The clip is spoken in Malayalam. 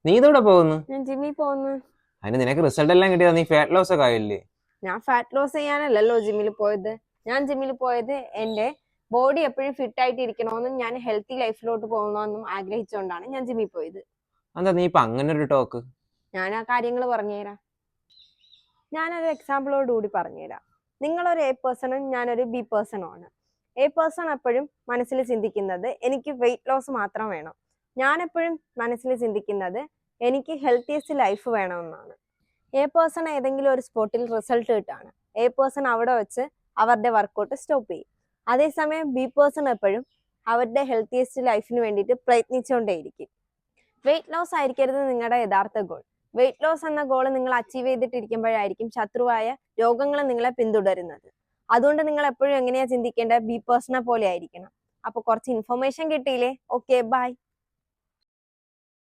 നീ ഇതോടെ പോകുന്നു? ഞാൻ ജിമ്മിൽ പോകുന്നു. അതിന് നിനക്ക് റിസൾട്ട് എല്ലാം കിട്ടിയതാ, നീ ഫാറ്റ് ലോസ് ഒക്കെ ആയില്ലേ? ഞാൻ ഫാറ്റ് ലോസ് ചെയ്യാനല്ലല്ലോ ജിമ്മിൽ പോയത്. ഞാൻ ജിമ്മിൽ പോയത് എന്റെ ബോഡി എപ്പോഴും ഫിറ്റ് ആയിട്ട് ഇരിക്കണമെന്നും ഞാൻ ഹെൽത്തി ലൈഫിലോട്ട് പോകണമെന്നും ആഗ്രഹിച്ചുകൊണ്ടാണ് ഞാൻ ജിമ്മിൽ പോയത്. എന്താ നീ ഇപ്പൊ അങ്ങനെ ഒരു ടോക്ക്? ഞാൻ ആ കാര്യങ്ങൾ പറഞ്ഞുതരാം. ഞാനൊരു എക്സാമ്പിളോട് കൂടി പറഞ്ഞുതരാം. നിങ്ങളൊരു എ പേഴ്സണും ഞാനൊരു ബി പേഴ്സണും ആണ്. എ പേഴ്സൺ എപ്പോഴും മനസ്സിൽ ചിന്തിക്കുന്നത് എനിക്ക് വെയിറ്റ് ലോസ് മാത്രം വേണം. ഞാൻ എപ്പോഴും മനസ്സിൽ ചിന്തിക്കുന്നത് എനിക്ക് ഹെൽത്തിയസ്റ്റ് ലൈഫ് വേണമെന്നാണ്. എ പേഴ്സൺ ഏതെങ്കിലും ഒരു സ്പോട്ടിൽ റിസൾട്ട് കിട്ടാണ്. എ പേഴ്സൺ അവിടെ വെച്ച് അവരുടെ വർക്കൗട്ട് സ്റ്റോപ്പ് ചെയ്യും. അതേസമയം ബി പേഴ്സൺ എപ്പോഴും അവരുടെ ഹെൽത്തിയസ്റ്റ് ലൈഫിന് വേണ്ടിയിട്ട് പ്രയത്നിച്ചുകൊണ്ടേയിരിക്കും. വെയിറ്റ് ലോസ് ആയിരിക്കരുത് നിങ്ങളുടെ യഥാർത്ഥ ഗോൾ. വെയിറ്റ് ലോസ് എന്ന ഗോൾ നിങ്ങൾ അച്ചീവ് ചെയ്തിട്ടിരിക്കുമ്പോഴായിരിക്കും ശത്രുവായ രോഗങ്ങൾ നിങ്ങളെ പിന്തുടരുന്നത്. അതുകൊണ്ട് നിങ്ങൾ എപ്പോഴും എങ്ങനെയാ ചിന്തിക്കേണ്ടത്? ബി പേഴ്സണെ പോലെ ആയിരിക്കണം. അപ്പൊ കുറച്ച് ഇൻഫർമേഷൻ കിട്ടിയില്ലേ? Okay, by.